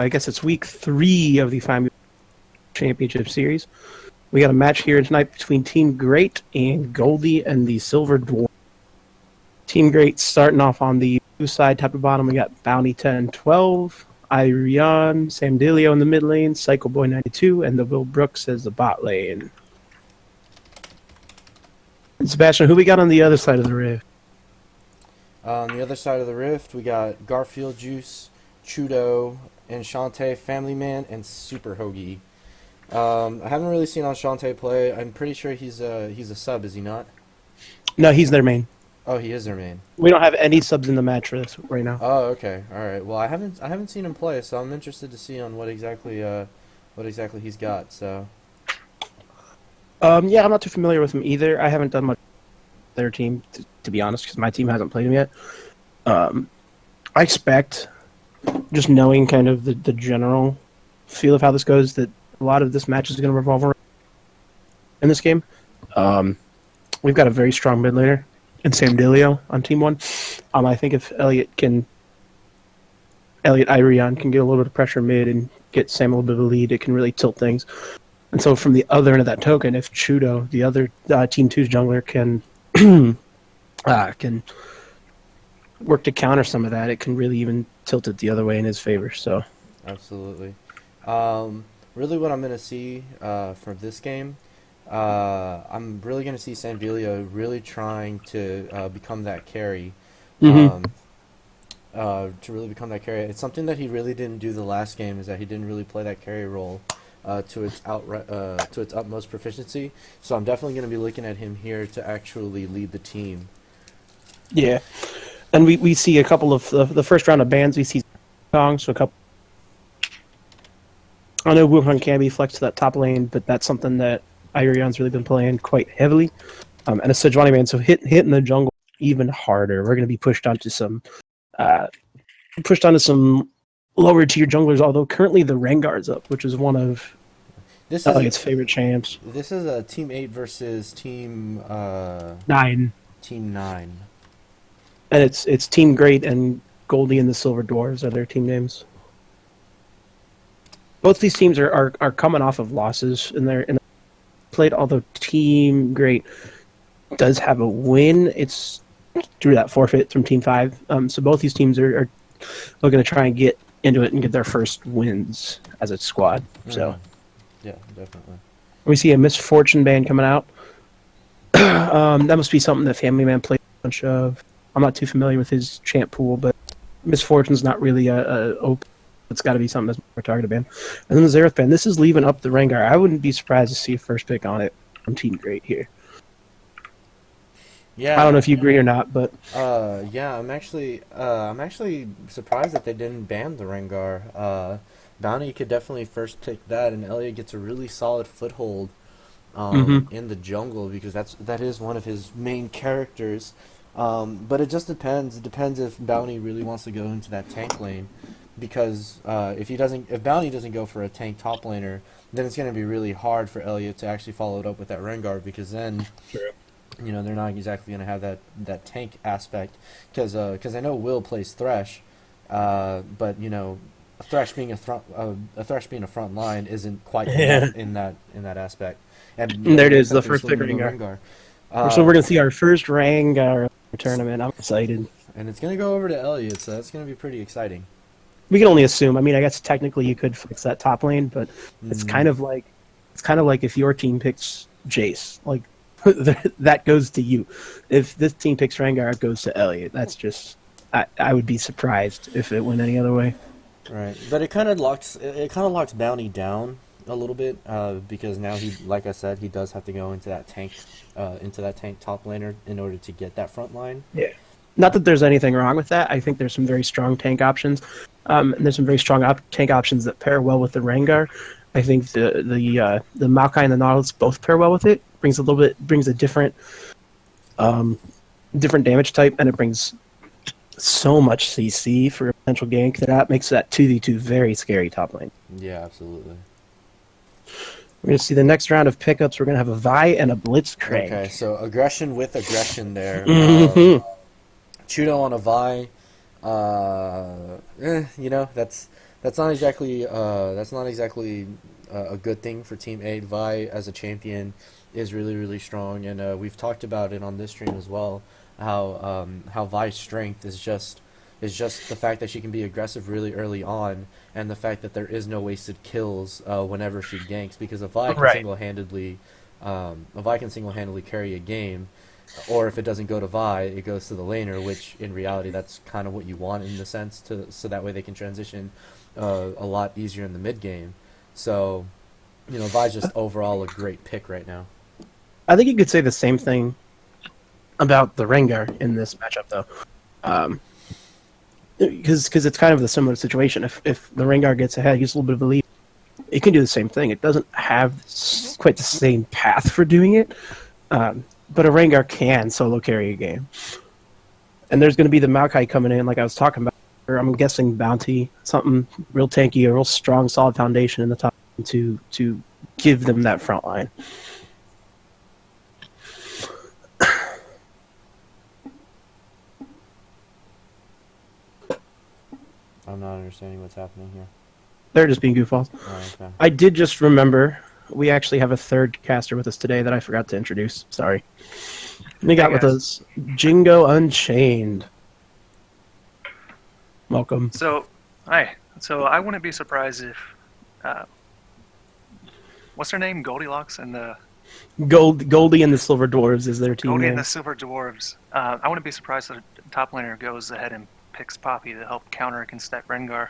I guess it's week 3 of the FIME Championship Series. We got a match here tonight between Team Great and Goldie and the Silver Dwarf. Team Great starting off on the blue side, top to bottom. We got Bounty 10 and 12, Irion, Sam Delio in the mid lane, Psycho Boy 92, and the Will Brooks as the bot lane. And Sebastian, who we got on the other side of the rift? On the other side of the rift, we got Garfield Juice, Chudo, Enchante, Family Man, and Super Hoagie. I haven't really seen Enchante play. I'm pretty sure he's a sub, is he not? No, he's their main. Oh, he is their main. We don't have any subs in the match for this right now. Oh, okay, all right. Well, I haven't seen him play, so I'm interested to see on what exactly he's got. So. Yeah, I'm not too familiar with him either. I haven't done much with their team, to be honest, because my team hasn't played him yet. I expect, just knowing kind of the general feel of how this goes, that a lot of this match is going to revolve around in this game. We've got a very strong mid laner in Sam Delio on Team 1. I think if Elliot Irion can get a little bit of pressure mid and get Sam a little bit of a lead, it can really tilt things. And so from the other end of that token, if Chudo, the other Team 2's jungler, can work to counter some of that, it can really even tilt it the other way in his favor. So, Absolutely. Really what I'm going to see for this game, I'm really going to see Sam Delio really trying to become that carry. To really become that carry. It's something that he really didn't do the last game, is that he didn't really play that carry role to its utmost proficiency. So I'm definitely going to be looking at him here to actually lead the team. yeah. And we see a couple of the first round of bans. We see Kong, so a couple. I know Wuhan can be flexed to that top lane, but that's something that Irion's really been playing quite heavily. And a Sejuani man, so hitting the jungle even harder. We're going to be pushed onto some lower tier junglers. Although currently the Rengar's up, which is one of Elliot's favorite champs. This is a Team 8 versus Team 9. Team 9. And it's Team Great and Goldie and the Silver Dwarves are their team names. Both these teams are coming off of losses in their played, although Team Great does have a win. It's through that forfeit from Team 5. So both these teams are looking to try and get into it and get their first wins as a squad. So yeah, definitely. We see a Misfortune band coming out. That must be something that Family Man played a bunch of. I'm not too familiar with his champ pool, but Misfortune's not really a open. It's got to be something that's more targeted band. And then the Xerath band. This is leaving up the Rengar. I wouldn't be surprised to see a first pick on it from Team Great here. Yeah. I don't know if you agree or not, but yeah, I'm actually surprised that they didn't ban the Rengar. Bounty could definitely first pick that, and Elliot gets a really solid foothold in the jungle, because that is one of his main characters. But it just depends. It depends if Bounty really wants to go into that tank lane, because if Bounty doesn't go for a tank top laner, then it's going to be really hard for Elliot to actually follow it up with that Rengar, because then they're not exactly going to have that tank aspect, because I know Will plays Thresh, but Thresh being a front line isn't quite enough in that aspect. And there it is, the first pick Rengar. So we're going to see our first Rengar tournament. I'm excited. And it's going to go over to Elliot, so that's going to be pretty exciting. We can only assume. I mean, I guess technically you could fix that top lane, but it's kind of like if your team picks Jace, like that goes to you. If this team picks Rengar, it goes to Elliot. That's just I would be surprised if it went any other way. Right, but it kind of locks Bounty down a little bit, because now like I said, he does have to go into that tank top laner in order to get that front line. Yeah. Not that there's anything wrong with that. I think there's some very strong tank options. And there's some very strong tank options that pair well with the Rengar. I think the Maokai and the Nautilus both pair well with it. Brings a different damage type, and it brings so much CC for a potential gank that makes that 2v2 very scary top lane. Yeah, absolutely. We're going to see the next round of pickups. We're going to have a Vi and a Blitzcrank. Okay, so aggression with aggression there. Chudo on a Vi. That's that's not exactly a good thing for Team 8. Vi as a champion is really really strong, and we've talked about it on this stream as well. How Vi's strength is just the fact that she can be aggressive really early on, and the fact that there is no wasted kills whenever she ganks. Because Right. If Vi can single handedly carry a game, or if it doesn't go to Vi, it goes to the laner, which in reality that's kind of what you want in the sense to so that way they can transition a lot easier in the mid game. So, Vi's just overall a great pick right now. I think you could say the same thing about the Rengar in this matchup, though. Because it's kind of the similar situation. If the Rengar gets ahead, gets a little bit of a lead, it can do the same thing. It doesn't have quite the same path for doing it, but a Rengar can solo carry a game. And there's going to be the Maokai coming in, like I was talking about. Or I'm guessing Bounty, something real tanky, a real strong, solid foundation in the top to give them that front line. I'm not understanding what's happening here. They're just being goofballs. Oh, okay. I did just remember we actually have a third caster with us today that I forgot to introduce. Sorry. We got Hey, with guys. us Jingo Unchained. Welcome. So, hi. So I wouldn't be surprised if, what's their name? Goldilocks and the Goldie and the Silver Dwarves is their team Goldie name. and the Silver Dwarves. I wouldn't be surprised if the top laner goes ahead and picks Poppy to help counter against that Rengar.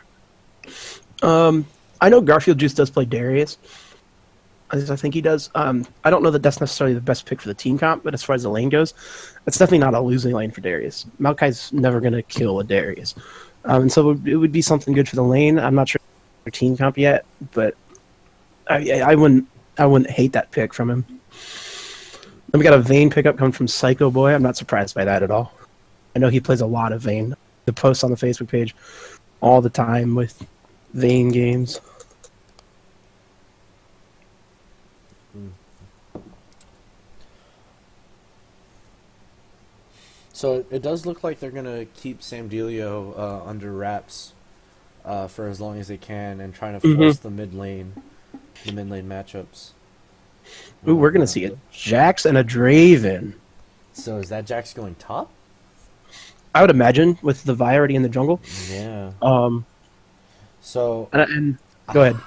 I know Garfield Juice does play Darius. At least I think he does. I don't know that that's necessarily the best pick for the team comp, but as far as the lane goes, it's definitely not a losing lane for Darius. Maokai's never going to kill a Darius. And so it would be something good for the lane. I'm not sure for team comp yet, but I wouldn't hate that pick from him. Then we got a Vayne pickup coming from Psycho Boy. I'm not surprised by that at all. I know he plays a lot of Vayne. The posts on the Facebook page all the time with Vayne games. So it does look like they're gonna keep Sam Delio under wraps for as long as they can, and trying to force the mid lane matchups. Ooh, we're gonna see a Jax and a Draven. So is that Jax going top? I would imagine with the Vi already in the jungle. Yeah. Um, So and go ahead.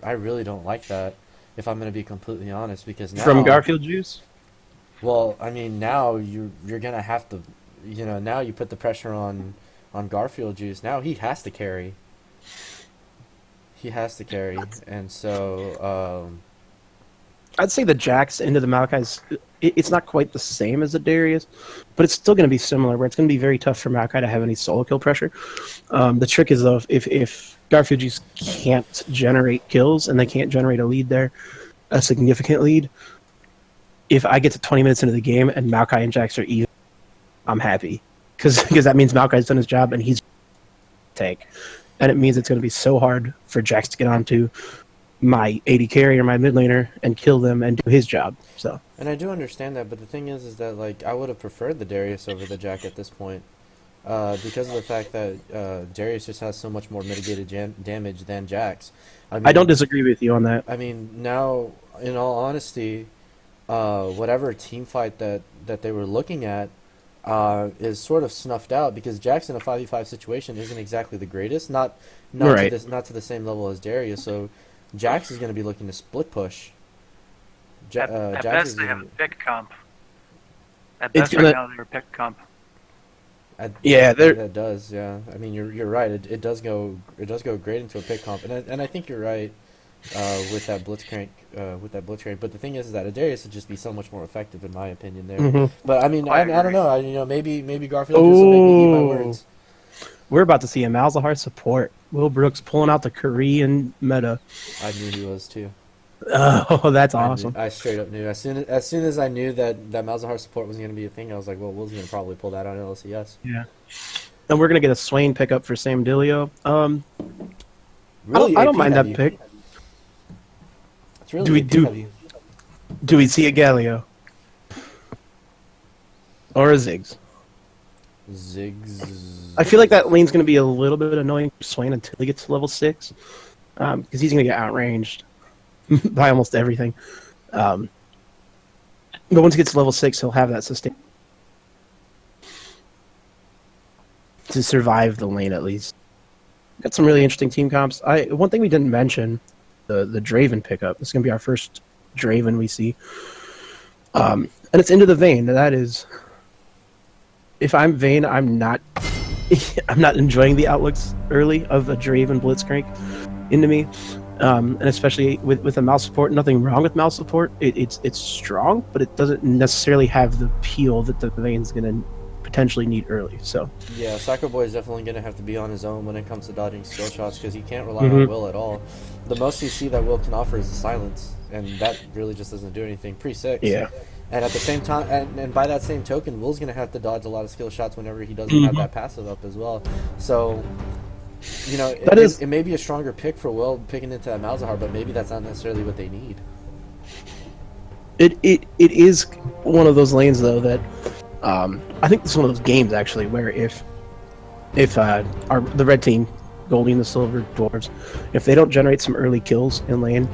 I really don't like that, if I'm gonna be completely honest, because now From Garfield Juice. well, I mean now you're gonna have to, now you put the pressure on Garfield Juice. Now he has to carry. He has to carry, and so I'd say the Jax into the Maokai's. It's not quite the same as the Darius, but it's still going to be similar. Where it's going to be very tough for Maokai to have any solo kill pressure. The trick is though, if Garfield Juice can't generate kills and they can't generate a lead there, a significant lead. If I get to 20 minutes into the game and Maokai and Jax are even, I'm happy because that means Maokai's done his job and he's tank, and it means it's going to be so hard for Jax to get onto my AD carry or my mid laner and kill them and do his job. So and I do understand that, but the thing is that like I would have preferred the Darius over the Jack at this point, because of the fact that Darius just has so much more mitigated damage than Jax. I don't disagree with you on that. I mean, now, in all honesty, whatever team fight that they were looking at is sort of snuffed out, because Jax in a 5v5 situation isn't exactly the greatest. Not Right. not to the same level as Darius. So Jax is going to be looking to split push. At Jax best, is they have gonna, a pick comp. At It's best, gonna- right now, they're a pick comp. Yeah, they're- that does. Yeah, I mean, you're right. It does go great into a pick comp, and I think you're right with that Blitzcrank But the thing is that a Darius would just be so much more effective in my opinion there. Mhm. But I mean, I I don't agree. know. Maybe Garfield just will make me eat my Oh. words. We're about to see a Malzahar support. Will Brooks pulling out the Korean meta. I knew he was too. Oh, that's I knew- awesome. I straight up knew. As soon as I knew that Malzahar support was going to be a thing, I was like, well, Will's going to probably pull that on LCS. Yeah. And we're gonna get a Swain pickup for Sam Dilio. Really, I don't AP mind heavy. that pick. It's really Do we AP do- heavy. Do we see a Galio? Or a Ziggs? Ziggs. I feel like that lane's going to be a little bit annoying for Swain until he gets to level 6, because he's going to get outranged by almost everything. Um, but once he gets to level 6, he'll have that sustain to survive the lane at least. Got some really interesting team comps. One thing we didn't mention, the Draven pickup. This is going to be our first Draven we see. And it's Into the Vayne. That is, if I'm Vayne, I'm not I'm not enjoying the outlooks early of a Draven Blitzcrank into me. And especially with a mouse support, nothing wrong with mouse support. It's strong, but it doesn't necessarily have the peel that the Vayne's going to potentially need early. So Yeah, Psycho Boy is definitely going to have to be on his own when it comes to dodging skill shots because he can't rely on Will at all. The most CC that Will can offer is the silence, and that really just doesn't do anything. Pre-6. yeah. And at the same time, and by that same token, Will's going to have to dodge a lot of skill shots whenever he doesn't have that passive up as well. So, you know, it may be a stronger pick for Will picking into that Malzahar, but maybe that's not necessarily what they need. It is one of those lanes though that I think it's one of those games actually where if the red team, Goldie and the Silver Dwarves, if they don't generate some early kills in lane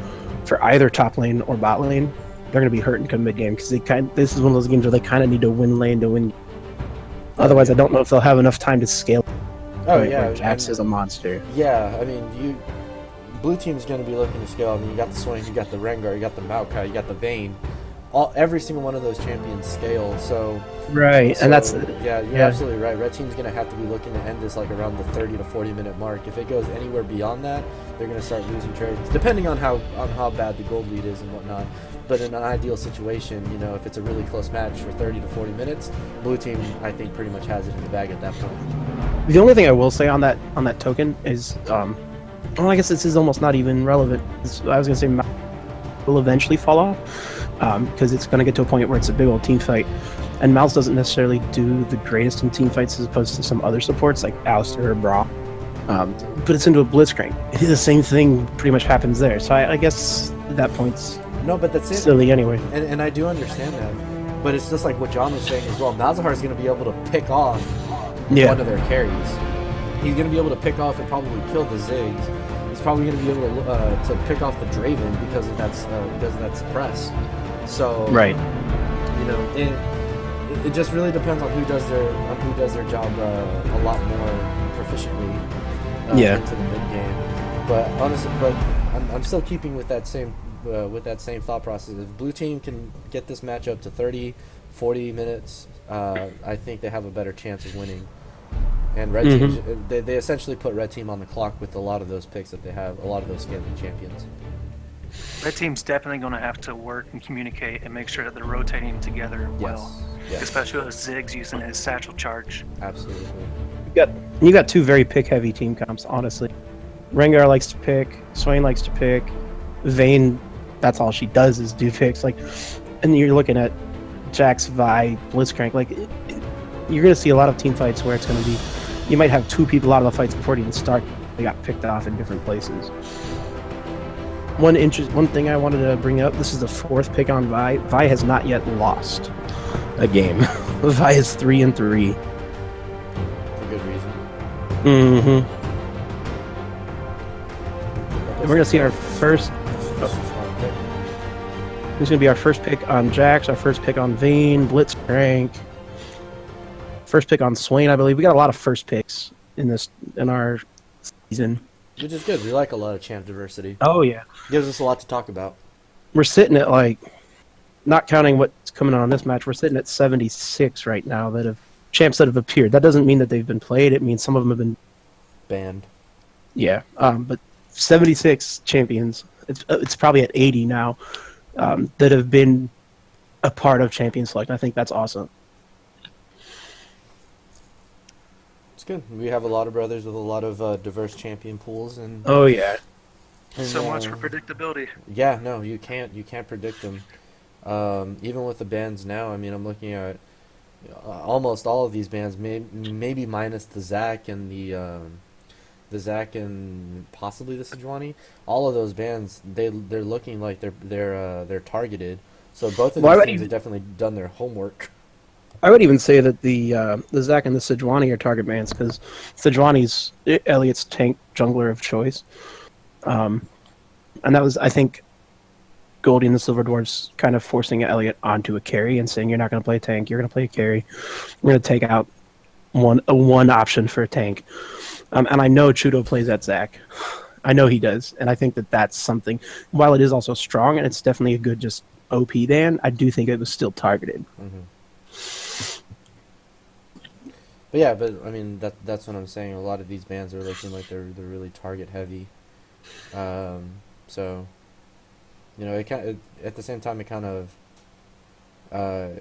for either top lane or bot lane, they're going to be hurting come mid game because this is one of those games where they kind of need to win lane to win. Otherwise, I don't know if they'll have enough time to scale. Oh yeah, Jax is a monster. Yeah, I mean, blue team's going to be looking to scale. I mean, you got the Swain, you got the Rengar, you got the Maokai, you got the Vayne. Every single one of those champions scale. So right, and that's yeah, you're absolutely right. Red team's going to have to be looking to end this like around the 30 to 40 minute mark. If it goes anywhere beyond that, they're going to start losing trades, depending on how bad the gold lead is and whatnot. But in an ideal situation, you know, if it's a really close match for 30 to 40 minutes, blue team, I think, pretty much has it in the bag at that point. the only thing I will say on that token is, well, I guess this is almost not even relevant. I was going to say will eventually fall off because it's going to get to a point where it's a big old team fight, and Mouse doesn't necessarily do the greatest in team fights as opposed to some other supports like Alistair or Braum. But it's into a Blitzcrank. The same thing pretty much happens there. So I guess at that point's no, but that's it. Silly anyway. And I do understand that, but it's just like what John was saying as well. Malzahar is going to be able to pick off one of their carries. He's going to be able to pick off and probably kill the Ziggs. He's probably going to be able to pick off the Draven because of that suppress. So right, you know, it just really depends on who does their job a lot more proficiently into the mid game. But honestly, I'm still keeping with that same thought process. If blue team can get this matchup to 30, 40 minutes, I think they have a better chance of winning. And red team, they essentially put red team on the clock with a lot of those picks that they have, a lot of those scaling champions. Red team's definitely going to have to work and communicate and make sure that they're rotating together well. Yes. Especially with Ziggs using his satchel charge. Absolutely. You got two very pick-heavy team comps, honestly. Rengar likes to pick, Swain likes to pick, Vayne, that's all she does is do picks. Like, and you're looking at Jax, Vi, Blitzcrank. Like, you're going to see a lot of team fights where it's going to be, you might have two people out of the fights before it even start. They got picked off in different places. One thing I wanted to bring up, this is the fourth pick on Vi. Vi has not yet lost a game. Vi is 3-3. For good reason. And we're going to see our first... This is going to be our first pick on Jax, our first pick on Vayne, Blitzcrank, first pick on Swain, I believe. We got a lot of first picks in our season. Which is good. We like a lot of champ diversity. Oh, yeah. Gives us a lot to talk about. We're sitting at, like, not counting what's coming on this match, we're sitting at 76 right now that have champs that have appeared. That doesn't mean that they've been played. It means some of them have been banned. Yeah, but 76 champions. It's probably at 80 now. That have been a part of Champion Select. I think that's awesome. It's good. We have a lot of brothers with a lot of diverse champion pools, and oh yeah, and so much for predictability. Yeah, no, you can't predict them. Even with the bans now, I mean, I'm looking at almost all of these bans, maybe minus the Zac and the Zac and possibly the Sejuani. All of those bans, they're looking like they're targeted. So both of these teams have definitely done their homework. I would even say that the Zac and the Sejuani are target bans because Sejuani's Elliot's tank jungler of choice, and that was, I think, Goldie and the Silver Dwarfs kind of forcing Elliot onto a carry and saying, "You're not going to play a tank. You're going to play a carry. We're going to take out one option for a tank." And I know Chudo plays at Zac. I know he does, and I think that that's something. While it is also strong and it's definitely a good just OP ban, I do think it was still targeted. But yeah, but I mean that's what I'm saying. A lot of these bans are looking like they're really target heavy. So, you know, at the same time it kind of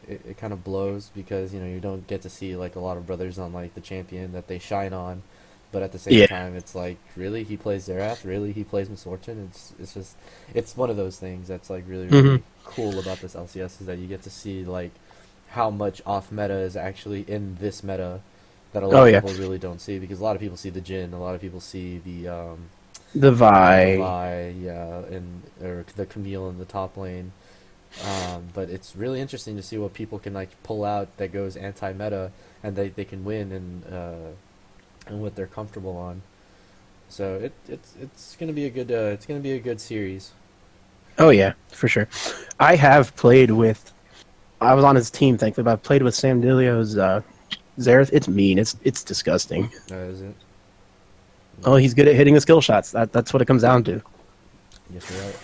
it kind of blows because, you know, you don't get to see like a lot of brothers on like the champion that they shine on, but at the same time it's like, really, he plays Zerath, really, he plays Miss Fortune. It's just, it's one of those things that's like really cool about this LCS, is that you get to see like how much off meta is actually in this meta that a lot of people really don't see, because a lot of people see the Jhin, a lot of people see the Vi, yeah, or the Camille in the top lane. But it's really interesting to see what people can like pull out that goes anti-meta, and they can win, and what they're comfortable on. So it's gonna be a good series. Oh yeah, for sure. I have played with. I was on his team, thankfully, but I've played with Sam Dilio's Zerath. It's mean. It's disgusting. Is it? Oh, he's good at hitting the skill shots. That's what it comes down to. Yes, you're right.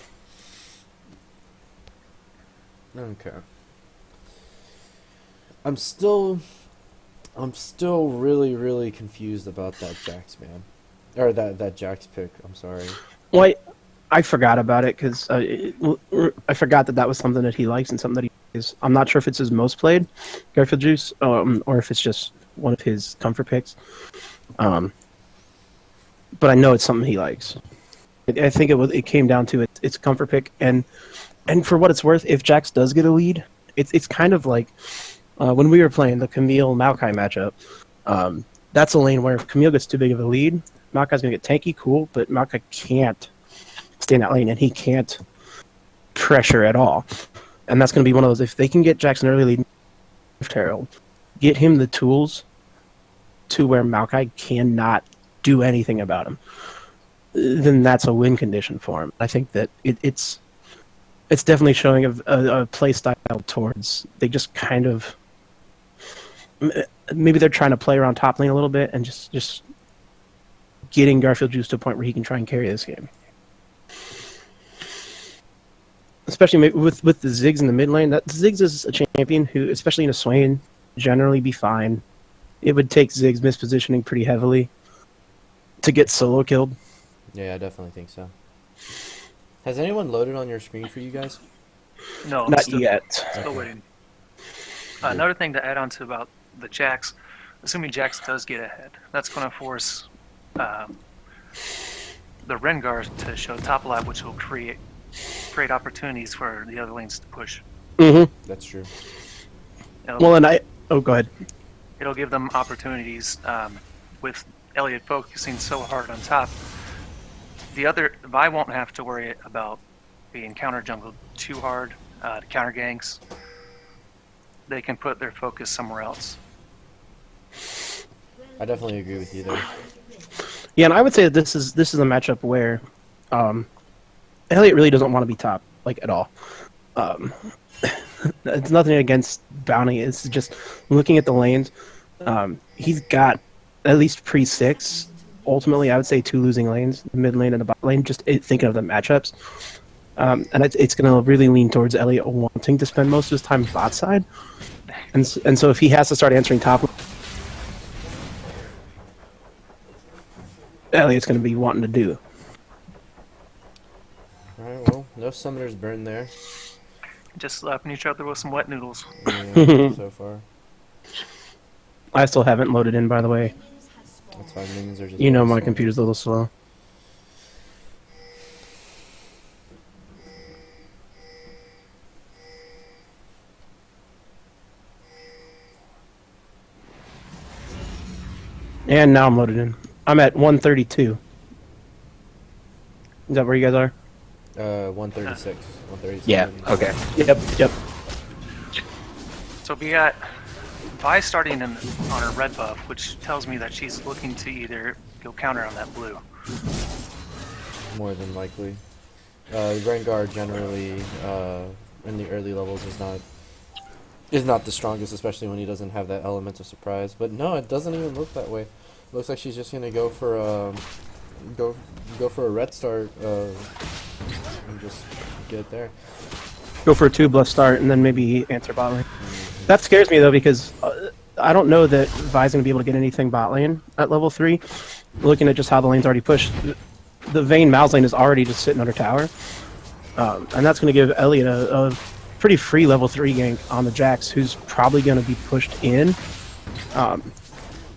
Okay. I'm still really confused about that Jax, man. Or that Jax pick, I'm sorry. Well, I forgot about it because I forgot that was something that he likes and something that he plays. I'm not sure if it's his most played Garfield Juice, or if it's just one of his comfort picks. But I know it's something he likes. I think it came down to it's comfort pick, and for what it's worth, if Jax does get a lead, it's kind of like when we were playing the Camille Maokai matchup. That's a lane where if Camille gets too big of a lead, Maokai's gonna get tanky, cool, but Maokai can't stay in that lane, and he can't pressure at all. And that's gonna be one of those. If they can get Jax an early lead, Herald, get him the tools to where Maokai cannot do anything about him, then that's a win condition for him. I think that it's definitely showing a play style towards, they just kind of, maybe they're trying to play around top lane a little bit and just getting Garfield Juice to a point where he can try and carry this game. Especially with the Ziggs in the mid lane. That Ziggs is a champion who, especially in a Swain, generally be fine. It would take Ziggs mispositioning pretty heavily to get solo killed. Yeah, I definitely think so. Has anyone loaded on your screen for you guys? No, Not yet. Still waiting. Another thing to add on to about the Jax, assuming Jax does get ahead, that's going to force the Rengar to show top lap, which will create opportunities for the other lanes to push. Mm-hmm. That's true. Go ahead. It'll give them opportunities with Elliot focusing so hard on top. The other Vi won't have to worry about being counter jungled too hard to counter ganks. They can put their focus somewhere else. I definitely agree with you there. Yeah, and I would say that this is a matchup where Elliot really doesn't want to be top, like, at all. It's nothing against Bounty. It's just looking at the lanes. He's got at least pre-6. Ultimately, I would say 2 losing lanes, the mid lane and the bot lane, just thinking of the matchups. And it's going to really lean towards Elliot wanting to spend most of his time bot side. And so if he has to start answering top, Elliot's going to be wanting to do. Alright, well, no summoners burn there. Just slapping each other with some wet noodles. Yeah, so far. I still haven't loaded in, by the way. That's fine, minions are just... You know my computer's a little slow. And now I'm loaded in. I'm at 132. Is that where you guys are? 136. 137. Yeah. Okay. Yep. So we got Vi starting on her red buff, which tells me that she's looking to either go counter on that blue. More than likely. Rengar generally in the early levels is not the strongest, especially when he doesn't have that element of surprise. But no, it doesn't even look that way. Looks like she's just gonna go for a red start and just get it there. Go for a 2+ start and then maybe answer bot lane. That scares me though because I don't know that Vi's gonna be able to get anything bot lane at level 3. Looking at just how the lane's already pushed, the Vayne Mal's lane is already just sitting under tower, and that's gonna give Elliot a pretty free level 3 gank on the Jax, who's probably gonna be pushed in.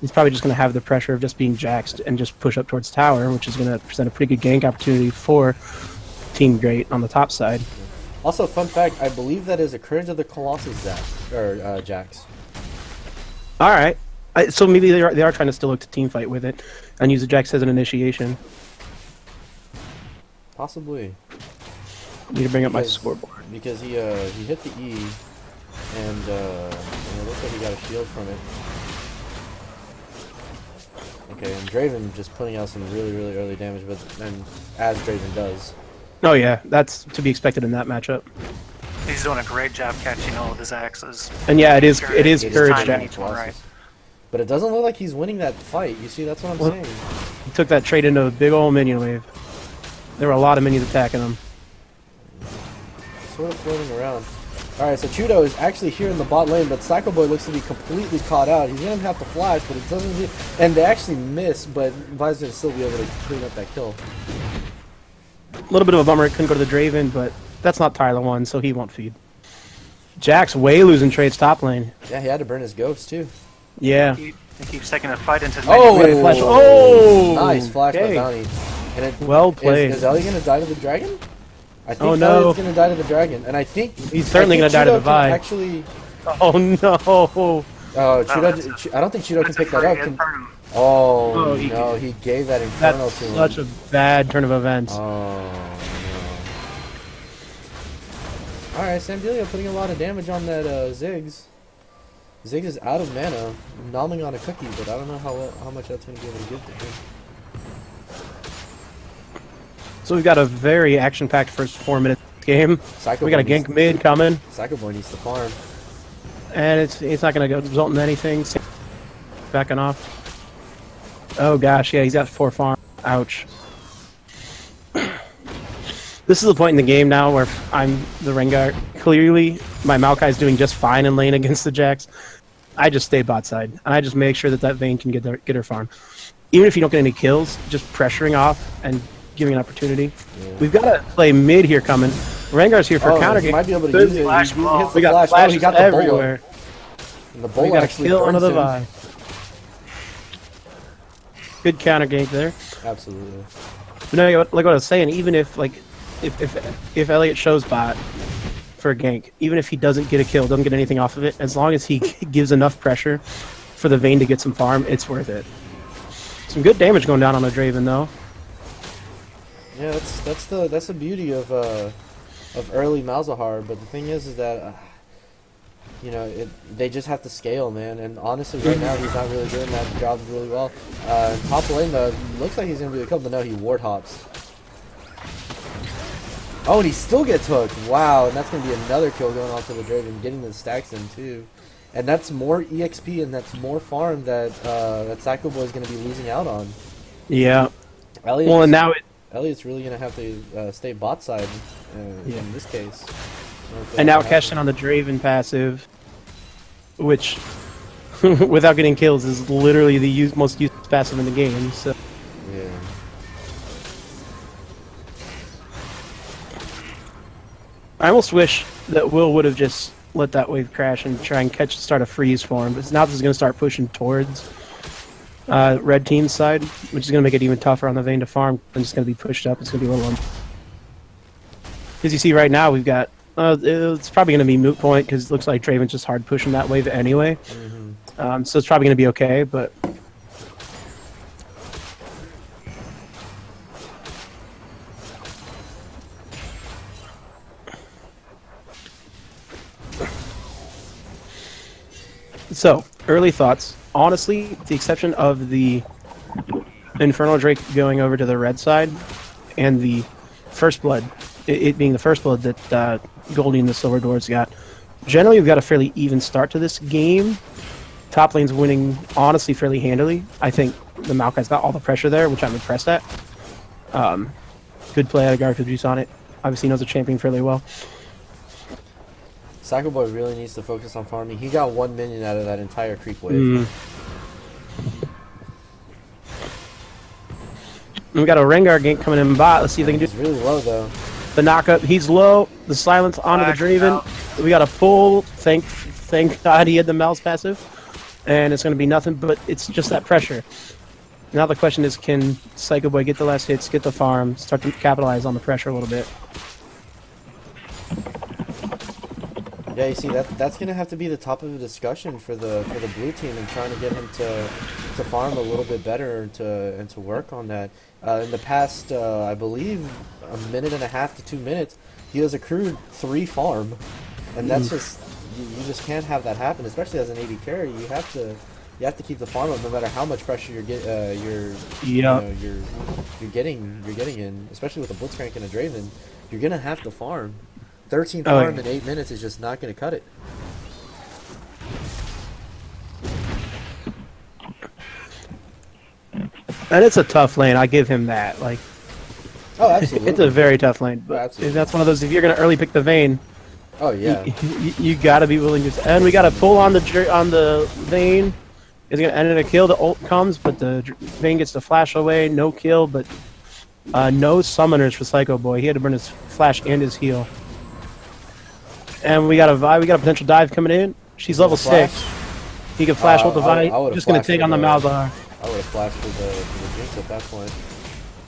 He's probably just gonna have the pressure of just being Jaxed and just push up towards tower, which is gonna present a pretty good gank opportunity for Team Great on the top side. Also, fun fact, I believe that is a Courage of the Colossus Jax. All right, so maybe they are trying to still look to team fight with it and use the Jax as an initiation. Possibly. Need to bring up my scoreboard. Because he hit the E, and it looks like he got a shield from it. Okay, and Draven just putting out some really, really early damage, but then as Draven does. Oh yeah, that's to be expected in that matchup. He's doing a great job catching all of his axes. And yeah, it is It is Courage timing Jax. each one right. But it doesn't look like he's winning that fight. You see, that's what I'm saying. He took that trade into a big old minion wave. There were a lot of minions attacking him. Sort of floating around. Alright, so Chudo is actually here in the bot lane, but Psycho Boy looks to be completely caught out. He's going to have to flash, but it doesn't... And they actually miss, but Vi's going to still be able to clean up that kill. A little bit of a bummer it couldn't go to the Draven, but that's not Tyler 1, so he won't feed. Jax way losing trades top lane. Yeah, he had to burn his ghost, too. Yeah. He keeps taking a fight into the Oh! menu. Flash. Oh! Nice flash Okay. by Bounty. And it, Well played. Is Ellie going to die to the dragon? I think Oh, no. Elliott's going to die to the dragon. And I think... He's certainly going to die to the Vi. Actually... Oh no! Oh, Chudo, I don't think Chudo can pick that up. Oh, Oh, no, he gave that Inferno That's to him. such a bad turn of events. Oh, no. Alright, Samdelia putting a lot of damage on that Ziggs. Ziggs is out of mana, nomming on a cookie, but I don't know how much that's going to be able to give to him. So we've got a very action-packed first 4-minute game. Psycho We got a Boy gank mid coming, Psycho Boy needs to farm. and it's not going to result in anything. Backing off. Oh gosh, yeah, he's got 4 farm. Ouch. This is the point in the game now where I'm the Rengar. Clearly, my Maokai's doing just fine in lane against the Jax. I just stay bot side, and I just make sure that Vayne can get her farm. Even if you don't get any kills, just pressuring off and giving an opportunity. Yeah. We've got to play mid here coming. Rengar's here for counter he game. might be able to use it. Flash He ball. hits the We got flash. Oh, flashes he got the everywhere. Bola. And the We Bola got a actually kill burns onto the him. Vi. Good counter gank there. Absolutely. But no, like what I was saying, even if if Elliot shows bot for a gank, even if he doesn't get a kill, doesn't get anything off of it, as long as he gives enough pressure for the Vayne to get some farm, it's worth it. Some good damage going down on the Draven though. Yeah, that's the beauty of early Malzahar. But the thing is that they just have to scale, man. And honestly, right now he's not really doing that job really well. Top lane though, looks like he's gonna be a kill, but no, he ward hops. Oh, and he still gets hooked. Wow, and that's gonna be another kill going on to the Draven, getting the stacks in too. And that's more EXP and that's more farm that that Psycho Boy is gonna be losing out on. Yeah. Elliot's, Well, and now Elliot's really gonna have to stay bot side in this case. and now cashing on the Draven passive, which without getting kills is literally the most used passive in the game. So. Yeah. I almost wish that Will would have just let that wave crash and try and start a freeze for him. But now this is going to start pushing towards red team's side, which is going to make it even tougher on the Vayne to farm. And it's going to be pushed up. It's going to be a little. As you see right now, we've got. It's probably going to be moot point because it looks like Draven's just hard pushing that wave anyway. Mm-hmm. So it's probably going to be okay, but. So, early thoughts. Honestly, with the exception of the Infernal Drake going over to the red side and the First Blood, it being the First Blood that Goldie and the Silver Dwarves got, generally we've got a fairly even start to this game. Top lane's winning, honestly, fairly handily. I think the Maokai's got all the pressure there, which I'm impressed at. Good play out of Garfield Juice on it. Obviously knows the champion fairly well. Psycho Boy really needs to focus on farming. He got 1 minion out of that entire creep wave. And we got a Rengar gank coming in bot. Let's see if they can do He's really low though. the knockup. He's low. The silence onto the Flash Draven. out. We got a pull. Thank God he had the mouse passive. And it's going to be nothing, but it's just that pressure. Now the question is, can Psycho Boy get the last hits, get the farm, start to capitalize on the pressure a little bit? Yeah, you see that's gonna have to be the top of the discussion for the blue team and trying to get him to farm a little bit better and to work on that. In the past, I believe, a minute and a half to 2 minutes, he has accrued 3 farm, and that's just you just can't have that happen, especially as an AD carry. You have to keep the farm up no matter how much pressure you're getting in, especially with a Blitzcrank and a Draven. You're gonna have to farm. 13 farm in 8 minutes is just not going to cut it. And it's a tough lane. I give him that. Like, Oh, absolutely. it's a very tough lane. But Absolutely. that's one of those. If you're going to early pick the Vayne, Oh, yeah. you got to be willing to. And we got to pull on the Vayne. It's going to end in a kill. The ult comes, but the Vayne gets the flash away. No kill, but no summoners for Psycho Boy. He had to burn his flash and his heal. And we got a Vi. We got a potential dive coming in. She's level 6. He can flash ult the Vi. I would've Just going to flashed take for on the the- Malzahar. I would have flashed for the Jinx at that point.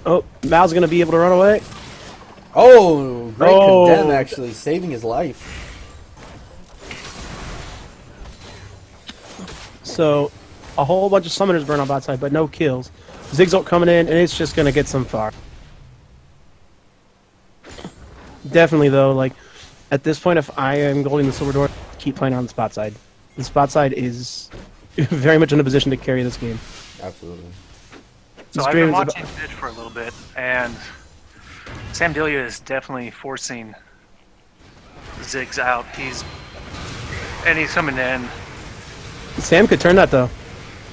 Oh, Mal's going to be able to run away. Oh, great Oh. condemn, actually, saving his life. So, a whole bunch of summoners burn on bot side, but no kills. Ziggs ult coming in, and it's just going to get some far. Definitely, though, like, at this point, if I am holding the Silver Door, keep playing on the spot side. The spot side is very much in a position to carry this game. Absolutely. So This I've been game is about- watching Twitch for a little bit, and Sam Delia is definitely forcing Ziggs out. He's coming in. Sam could turn that, though.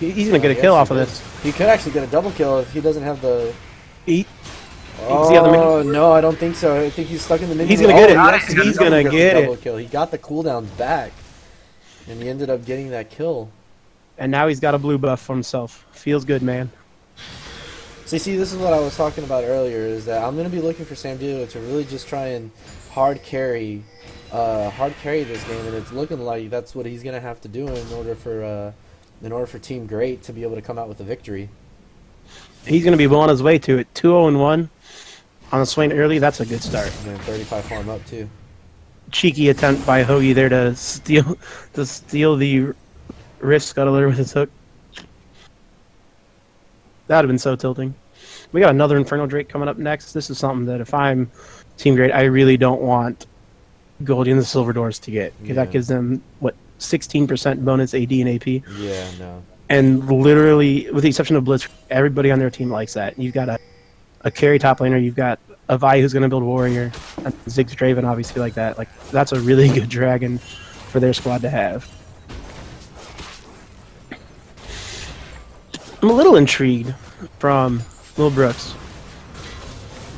He's going to get a Yes, kill he off of did. this. He could actually get a double kill if he doesn't have the... He, the other man- Oh, no, I don't think so. I think he's stuck in the minion. He's gonna get it. Yes, He's gonna get double it. Kill. He got the cooldowns back, and he ended up getting that kill. and now he's got a blue buff for himself. Feels good, man. So you see, this is what I was talking about earlier, is that I'm going to be looking for Sam Delia to really just try and hard carry this game, and it's looking like that's what he's going to have to do in order for Team Great to be able to come out with a victory. He's going to be well on his way to it. 2-0-1 on the Swain early. That's a good start. And then 35 farm up too. Cheeky attempt by Hoagie there to steal the Rift Scuttler with his hook. That would have been so tilting. We got another Infernal Drake coming up next. This is something that if I'm Team Great, I really don't want Goldie and the Silver Doors to get. Because Yeah. that gives them, 16% bonus AD and AP. Yeah, no. And literally, with the exception of Blitz, everybody on their team likes that. You've got a carry top laner, you've got a Vi who's going to build Warrior, and Ziggs Draven obviously like that. Like, that's a really good dragon for their squad to have. I'm a little intrigued from Lil Brooks.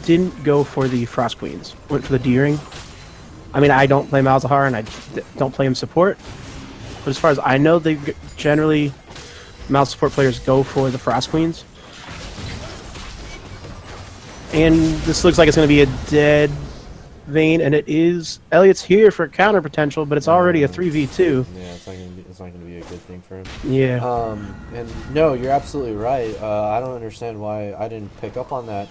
Didn't go for the Frost Queens. Went for the Deering. I mean, I don't play Malzahar, and I don't play him support. But as far as I know, they generally... Mouse support players go for the Frost Queens. And this looks like it's going to be a dead Vayne, and it is. Elliot's here for counter potential, but it's already a 3v2. Yeah, it's not gonna be a good thing for him. Yeah. And no, you're absolutely right. I don't understand why I didn't pick up on that.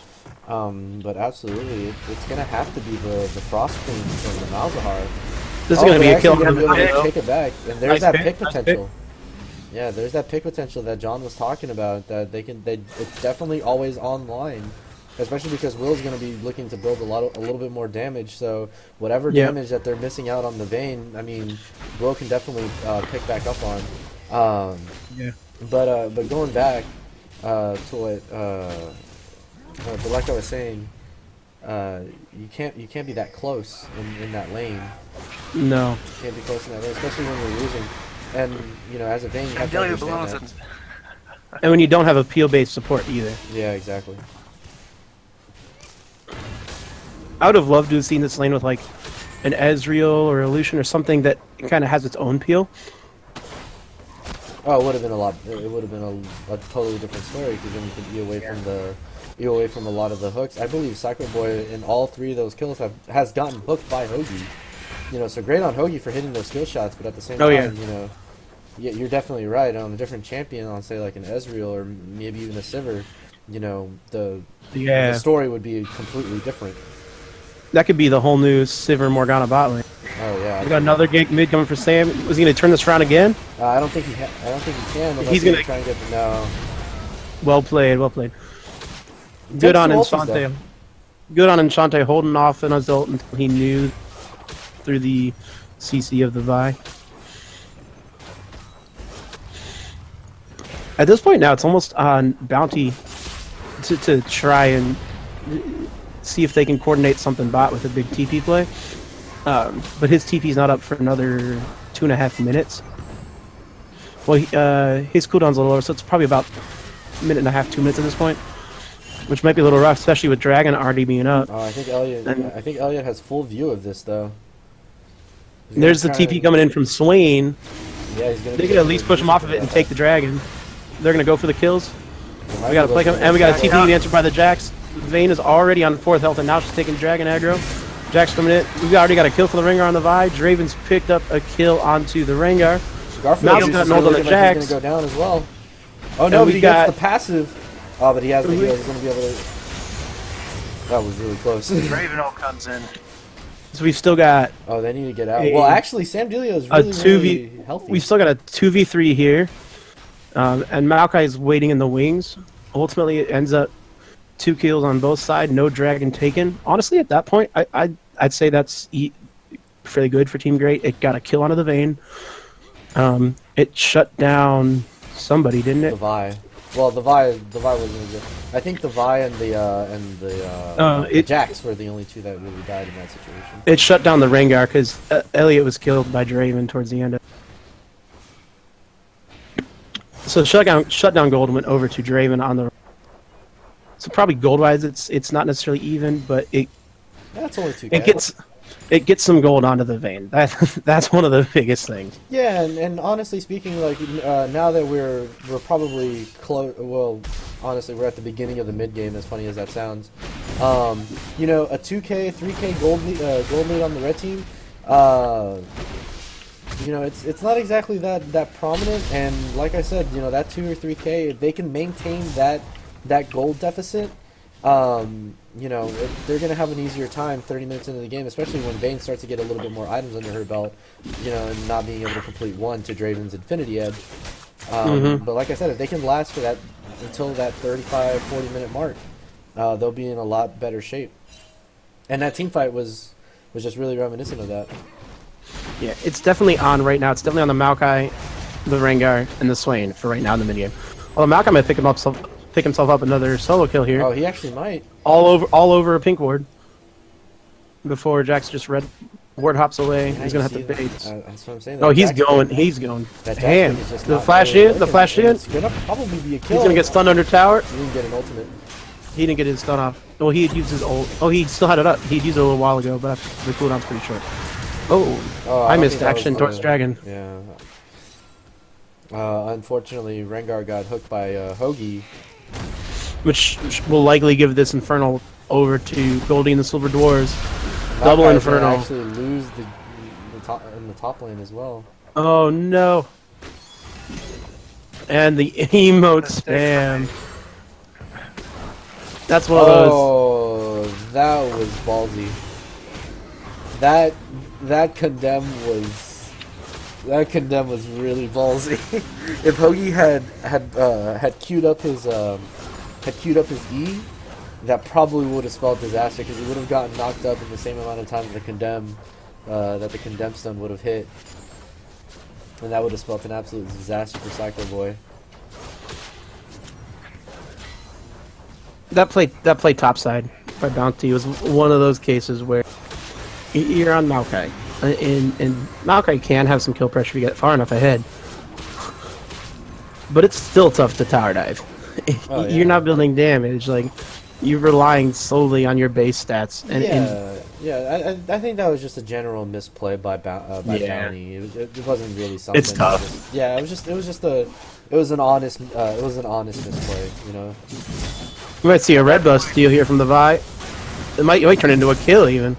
But absolutely, it's gonna have to be the Frost Queens from the Malzahar. This is going to be a kill. Gonna be able to Yeah. take it back, and there's Nice that pick, pick nice potential. Yeah, there's that pick potential that John was talking about. That it's definitely always online, especially because Will's going to be looking to build a little bit more damage. So whatever Yeah. damage that they're missing out on the Vayne, I mean, Will can definitely pick back up on. Yeah. But going back to what but like I was saying, you can't be that close in that lane. No. You can't be close in that lane, especially when you're losing. And you know, as a Vayne, you have to Delia understand belongs that. in. And when you don't have a peel-based support either. Yeah, exactly. I would have loved to have seen this lane with like an Ezreal or a Lucian or something that kind of has its own peel. Oh, it would have been a lot. It would have been a totally different story because then you could be away from a lot of the hooks. I believe Psycho Boy in all 3 of those kills has gotten hooked by Hoagie. You know, so great on Hoagie for hitting those skill shots, but at the same time, yeah. you know, yeah, you're definitely right. On a different champion, on say like an Ezreal or maybe even a Sivir, you know, the story would be completely different. That could be the whole new Sivir Morgana bot lane. Oh yeah. We got another gank mid coming for Sam. Was he going to turn this around again? I don't think he can. Unless He's gonna try and get no. Well played, well played. Good on Enchante. Good on Enchante holding off in his ult until he knew through the CC of the Vi. At this point now, it's almost on Bounty to try and see if they can coordinate something bot with a big TP play. But his TP's not up for another 2.5 minutes. Well, his cooldown's a little lower, so it's probably about a minute and a half, 2 minutes at this point, which might be a little rough, especially with Dragon already being up. Oh, I think Elliot has full view of this though. There's the TP coming in from Swain. Yeah, he's gonna. They could at least push him off of it and take the Dragon. They're gonna go for the kills. We gotta play him, and we got a TP answered by the Jax. Vayne is already on 4th health, and now she's taking Dragon aggro. Jax coming in. We've already got a kill for the Rengar on the Vi. Draven's picked up a kill onto the Rengar. Garfield's got an ult on the Jax. He's gonna go down as well. Oh no, but he gets the passive. Oh, but he has the heal. He's gonna be able to. That was really close. Draven ult comes in. So we've still got Oh, they need to get out. Well, actually, Sam Delia is really, really healthy. We've still got a 2v3 here, and Maokai is waiting in the wings. Ultimately, it ends up 2 kills on both sides, no Dragon taken. Honestly, at that point, I'd say that's fairly good for Team Great. It got a kill onto the Vayne. It shut down somebody, didn't it? The Vi. Well, the Vi wasn't good. I think the Vi and the Jax were the only 2 that really died in that situation. It shut down the Rengar because Elliot was killed by Draven towards the end. So shut down gold went over to Draven on the. So probably gold wise, it's not necessarily even, but That's only 2. It gets some gold onto the Vayne. That's one of the biggest things. Yeah, and honestly speaking, like now that we're probably close. Well, honestly, we're at the beginning of the mid game. As funny as that sounds, you know, a 2K, 3K gold lead on the red team. You know, it's not exactly that prominent. And like I said, you know, that 2 or 3K, if they can maintain that gold deficit. You know, they're going to have an easier time 30 minutes into the game, especially when Vayne starts to get a little bit more items under her belt, you know, and not being able to complete 1 to Draven's Infinity Edge. But like I said, if they can last for that until that 35, 40-minute mark, they'll be in a lot better shape. And that team fight was just really reminiscent of that. Yeah, it's definitely on right now. It's definitely on the Maokai, the Rengar, and the Swain for right now in the mid game. Although Maokai might pick himself up another solo kill here. Oh, he actually might. All over a pink ward. Before Jax just ward hops away. He's gonna have to bait. That's what I'm saying. Oh, he's going. He's going. Damn. The flash in. The flash in. It's gonna probably be a kill. He's gonna get stunned under tower. He didn't get an ultimate. He didn't get his stun off. Well, he had used his ult. Oh, he still had it up. He'd used it a little while ago, but the cooldown's pretty short. Oh, I missed action towards Dragon. Yeah. Unfortunately, Rengar got hooked by Hoagie. Which will likely give this Infernal over to Goldie and the Silver Dwarves. Maokai's Double gonna Infernal. actually lose the top lane as well. Oh no. And the emote spam. That's one of those. Oh, that was ballsy. That condemn was really ballsy. If Hoagie had queued up his E, that probably would have spelled disaster because he would have gotten knocked up in the same amount of time that the condemn stun would have hit. And that would have spelled an absolute disaster for Psycho Boy. That play topside by Bounty was one of those cases where you're on Maokai, and Maokai can have some kill pressure if you get far enough ahead, but it's still tough to tower dive. Oh, yeah. You're not building damage, like you're relying solely on your base stats. I think that was just a general misplay by Yeah. Bounty. It wasn't really something. It's tough. It was an honest misplay. You know. You might see a red bus steal here from the Vi. It might turn into a kill even.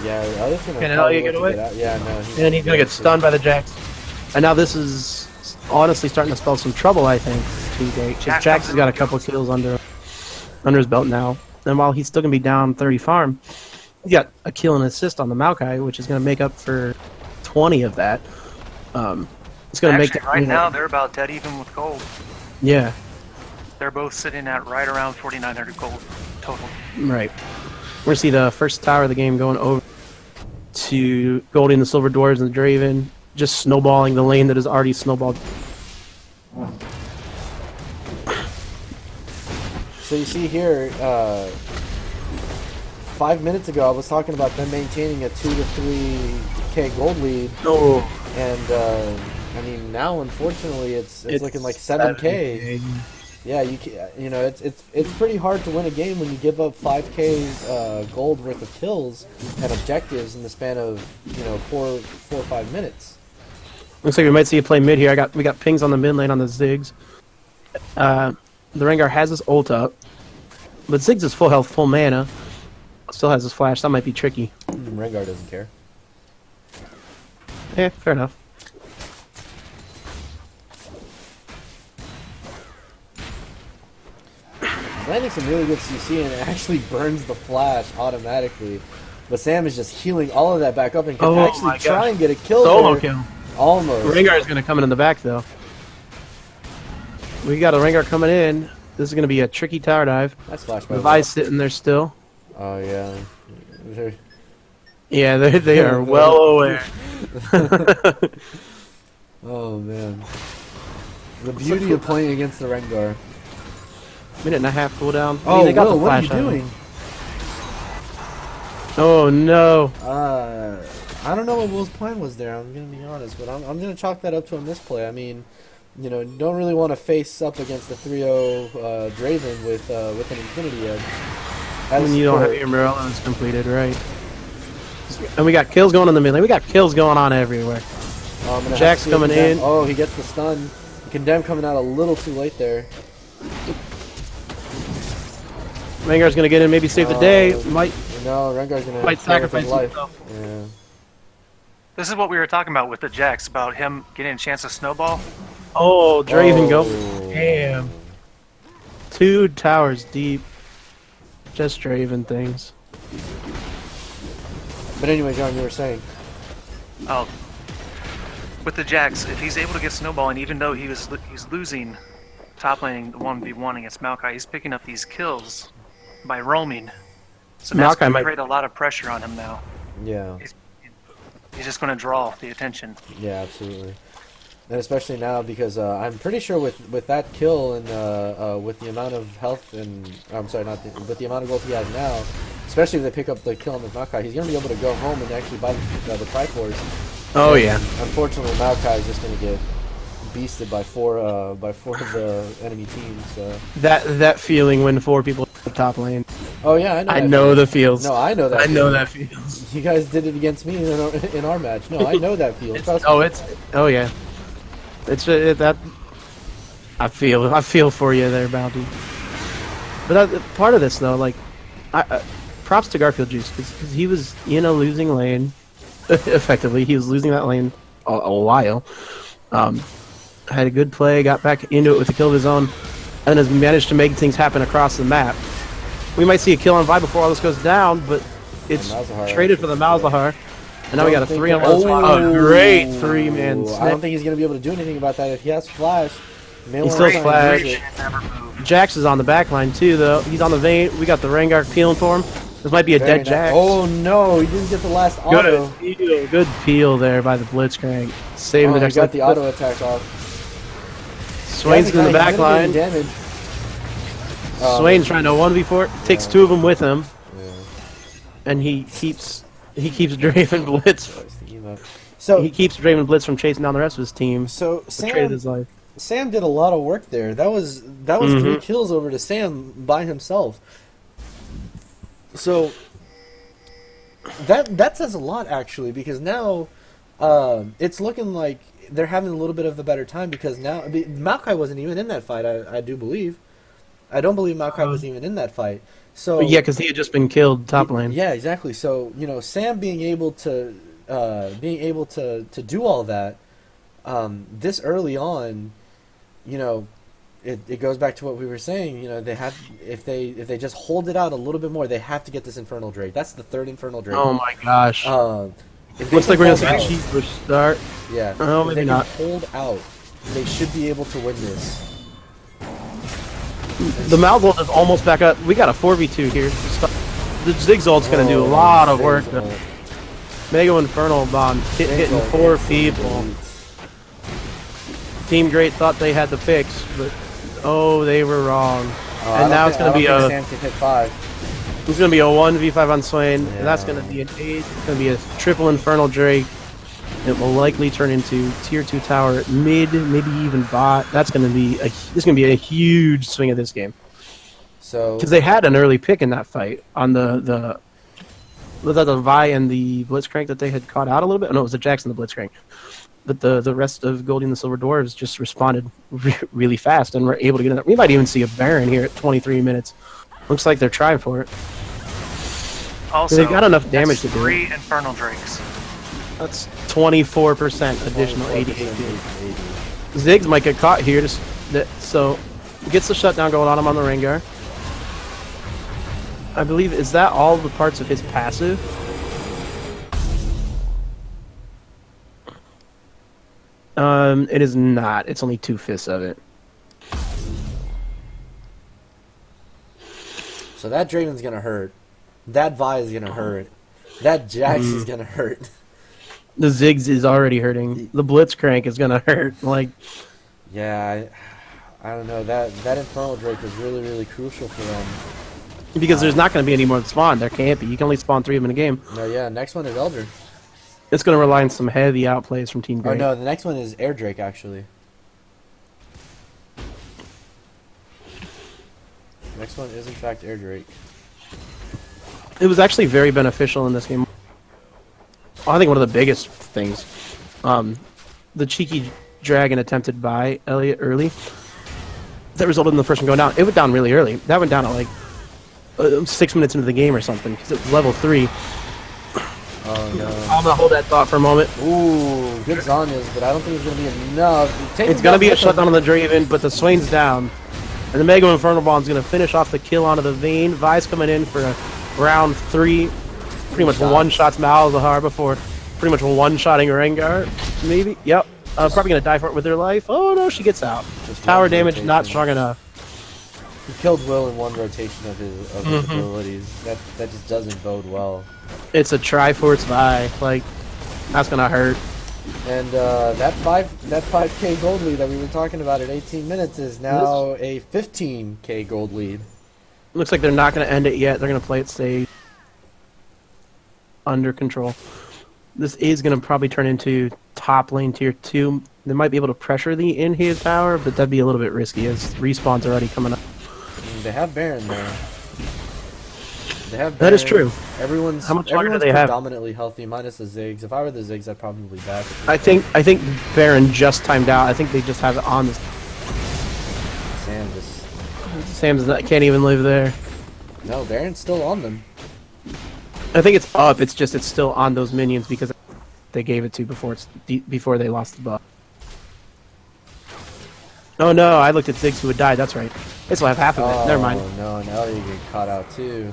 Yeah, I was gonna Can probably Elliot get look to away? out. Yeah, no. And he's gonna get stunned by the Jax. And now this is honestly starting to spell some trouble, I think. Because Jax has got a couple kills under his belt now. And while he's still gonna be down 30 farm, he's got a kill and assist on the Maokai, which is gonna make up for 20 of that. It's gonna Actually, make right now they're about dead even with gold. Yeah, They're both sitting at right around 4,900 gold total. right. We're gonna see the first tower of the game going over to Goldie and the Silver Dwarves and the Draven, just snowballing the lane that is already snowballed. So you see here, 5 minutes ago, I was talking about them maintaining a 2 to 3k gold lead, No, and I mean now, unfortunately, it's looking like 7k. Yeah, you know it's pretty hard to win a game when you give up 5k gold worth of kills and objectives in the span of 4 or 5 minutes. Looks like we might see a play mid here. We got pings on the mid lane on the Ziggs. The Rengar has his ult up, but Ziggs is full health, full mana. Still has his flash. That might be tricky. Rengar doesn't care. Yeah, fair enough. Landing some really good CC and it actually burns the flash automatically. But Sam is just healing all of that back up and can Oh my actually gosh. try and get a kill Solo there. kill. Almost. Rengar is going to come in the back, though. We got a Rengar coming in. This is going to be a tricky tower dive. That's flash by The the way. Vi's sitting there still. Oh yeah. Yeah, they are well aware. Oh man. The beauty of playing against the Rengar. Minute and a half cooldown. Oh, they got Will, the what are you flash on him. doing? Oh no. I don't know what Will's plan was there. I'm gonna be honest, but I'm gonna chalk that up to a misplay. I mean, don't really want to face up against the 3-0 Draven with an Infinity Edge. When you don't have your Morellos completed, right? And we got kills going on the mid lane. We got kills going on everywhere. Jack's coming in. Oh, he gets the stun. Condemn coming out a little too late there. Rengar's gonna get in, maybe save the day. Might Rengar's gonna might play with his sacrifice life. himself. Yeah. This is what we were talking about with the Jax, about him getting a chance to snowball. Oh, Draven go. Oh. Damn. 2 towers deep. Just Draven things. But anyway, John, you were saying. Oh, with the Jax, if he's able to get snowballing, even though he's losing top lane 1v1 against Maokai, he's picking up these kills by roaming. So that's Maokai going to might- create a lot of pressure on him now. Yeah. He's just going to draw the attention. Yeah, absolutely. And especially now because I'm pretty sure with that kill and with the amount of health and with the amount of gold he has now, especially if they pick up the kill on the Maokai, he's gonna be able to go home and actually buy the Triforce. Oh yeah. Unfortunately, Maokai is just gonna get beasted by four of the enemy teams. So. That feeling when 4 people at the top lane. Oh yeah, I know. I that know feeling. the feels. No, I know that. I know feeling. that feels. You guys did it against me in our match. No, I know that feeling. Trust Oh, me. oh yeah. That. I feel for you there, Bounty. But part of this though, like, props to Garfield Juice because he was in a losing lane. Effectively, he was losing that lane a while. Had a good play, got back into it with a kill of his own, and has managed to make things happen across the map. We might see a kill on Vi before all this goes down, but it's Malzahar, traded for the Malzahar. And now we got a 3-on-1. Oh, A great 3-man I don't snap. think he's gonna be able to do anything about that if he has flash. He still has flash. Never move. Jax is on the back line too, though. He's on the vein. We got the Rengar peeling for him. This might be a Very dead Jax. Oh no, he didn't get the last auto. Good peel there by the Blitzcrank. Saving the He Jax. got the auto attack off. Swain's in the back line. Damage. Swain's trying to 1v4. Takes two of them with him, Yeah. and he keeps Draven Blitz. So He keeps Draven Blitz from chasing down the rest of his team. so Traded his life. Sam did a lot of work there. That was 3 kills over to Sam by himself. So that says a lot actually, because now it's looking like they're having a little bit of a better time, because now Maokai wasn't even in that fight. I do believe. I don't believe Maokai was even in that fight. So Yeah, because he had just been killed top lane. yeah, exactly. So Sam being able to do all that this early on, it goes back to what we were saying. They have, if they just hold it out a little bit more, they have to get this Infernal Drake. That's the third Infernal Drake. Oh my gosh. If they Looks like can we're gonna hold see a out- cheaper start. Yeah. Oh, if maybe they can not. hold out, they should be able to win this. The Malzol is almost back up. We got a 4v2 here. The Zigzald's gonna do a lot of work. Zigzald. Mega Infernal Bomb hitting Zigzald 4 is people. elite. Team Great thought they had the picks, but they were wrong. I And now don't it's thi- gonna I don't be think a Sam can hit 5. it's gonna be a 1v5 on Swain, and that's Yeah. gonna be an 8. It's gonna be a triple Infernal Drake. It will likely turn into tier 2 tower mid, maybe even bot. This is gonna be a huge swing of this game. So Because they had an early pick in that fight on the Vi and the Blitzcrank that they had caught out a little bit. No, it was the Jax and the Blitzcrank. But the rest of Goldie and the Silver Dwarves just responded really fast and were able to get in there. We might even see a Baron here at 23 minutes. Looks like they're trying for it. Also, They've got enough damage that's to do it. 3 Infernal Drakes. That's 24% additional 88. 80. Ziggs might get caught here, so gets the shutdown going on him on the Rengar. I believe, is that all the parts of his passive? It is not. It's only 2/5 of it. So that Draven's gonna hurt. That Vi is gonna hurt. That Jax is gonna hurt. The Ziggs is already hurting. The Blitzcrank is gonna hurt. Like, Yeah, I don't know. That Infernal Drake is really, really crucial for them. because there's not going to be any more spawn. There can't be. You can only spawn 3 of them in a game. No, yeah, next one is Elder. It's going to rely on some heavy outplays from Team Oh Great. no, the next one is Air Drake actually. Next one is in fact Air Drake. It was actually very beneficial in this game. I think one of the biggest things, the cheeky dragon attempted by Elliot early, that resulted in the first one going down. It went down really early. That went down at like 6 minutes into the game or something, because it was level 3. Oh no. I'm gonna hold that thought for a moment. Ooh, good Zanyas, but I don't think it's gonna be enough. It's gonna be a shutdown on the Draven, but the Swain's down, and the Mega Infernal Bomb's gonna finish off the kill onto the Vayne. Vi's coming in for a round 3, pretty much one-shots Malzahar before pretty much one-shotting Rengar. Maybe, yep. Probably gonna die for it with their life. Oh no, she gets out. Just Tower one damage rotation. not strong enough. He killed Will in one rotation of his abilities. That just doesn't bode well. It's a Triforce Vi. Like, that's gonna hurt. And that 5K gold lead that we were talking about at 18 minutes is now a 15K gold lead. Looks like they're not gonna end it yet. They're gonna play it safe, under control. This is gonna probably turn into top lane tier 2. They might be able to pressure the in-here tower, but that'd be a little bit risky as respawns are already coming up. They have Baron there. They have Baron. That is true. Everyone's How much longer do everyone's they have? predominantly healthy, minus the Ziggs. If I were the Ziggs, I'd probably back. I think Baron just timed out. I think they just have it on. Sam just Can't even live there. no. Baron's still on them. I think it's up. It's just it's still on those minions because they gave it to before they lost the buff. Oh no! I looked at Ziggs who had died. That's right. They still have half of it. Never mind. Oh no, and Ellie get caught out too.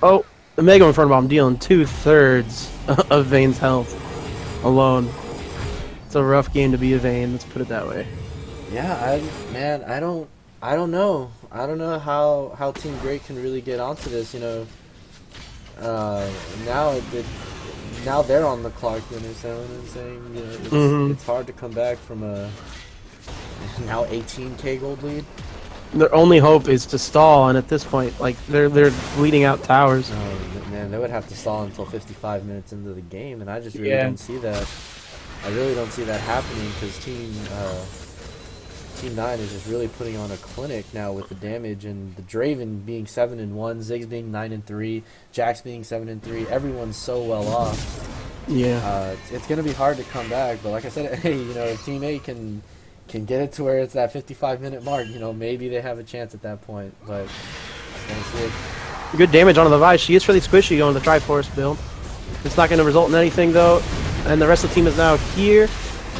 Oh, the Mega Infernal Bomb dealing 2/3 of Vayne's health alone. It's a rough game to be a Vayne. Let's put it that way. Yeah, I don't. I don't know. I don't know how Team Great can really get onto this. Uh, now now they're on the clock. You understand what I'm saying? Mhm. It's hard to come back from a now 18K gold lead. Their only hope is to stall, and at this point, like they're bleeding out towers. Oh man, they would have to stall until 55 minutes into the game, and I just really Yeah. don't see that. I really don't see that happening because Team 9 is just really putting on a clinic now with the damage, and the Draven being 7-1, Ziggs being 9-3, Jax being 7-3. Everyone's so well off. Yeah. It's gonna be hard to come back, but like I said, hey, if Team 8 can get it to where it's that 55-minute mark, maybe they have a chance at that point. But just don't see it. Good damage on the Vi. She is really squishy going the Triforce build. It's not going to result in anything though, and the rest of the team is now here.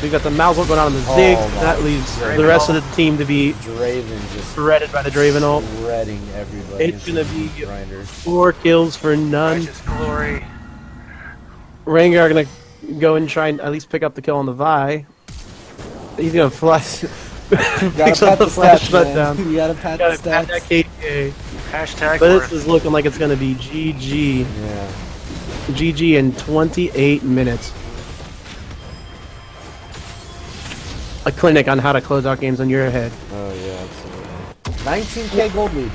We've got the Malzahn going on in the Ziggs. Oh my That leaves the goodness. rest of the team to be Draven just shredded by the Draven ult. shredding everybody. It's into gonna be the grinder. 4 kills for none. Righteous glory. Rengar gonna go and try and at least pick up the kill on the Vi. He's gonna flash. Gotta Picks up pat the the flash stats, man. shutdown. You gotta pat Gotta the pat that stats. KDA. Hashtag But this worth. is looking like it's gonna be GG. Yeah. GG in 28 minutes. A clinic on how to close out games on your head. Oh yeah, absolutely. 19K gold lead.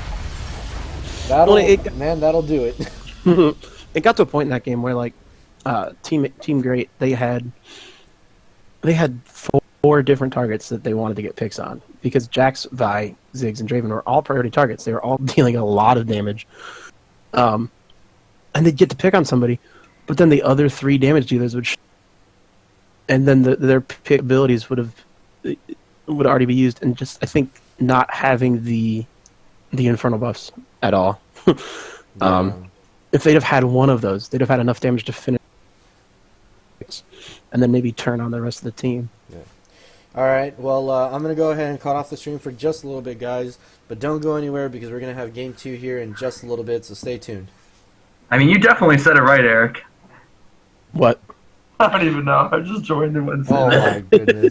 That'll that'll do it. It got to a point in that game where like Team Great they had 4 different targets that they wanted to get picks on because Jax, Vi, Ziggs, and Draven were all priority targets. They were all dealing a lot of damage, and they'd get to pick on somebody, but then the other 3 damage dealers would, and then their pick abilities would already be used, and just I think not having the infernal buffs at all. Yeah. If they'd have had one of those, they'd have had enough damage to finish, and then maybe turn on the rest of the team. All right. Well, I'm gonna go ahead and cut off the stream for just a little bit, guys. But don't go anywhere because we're gonna have game 2 here in just a little bit. So stay tuned. I mean, you definitely said it right, Eric. What? I don't even know. I just joined in one Oh second. my goodness.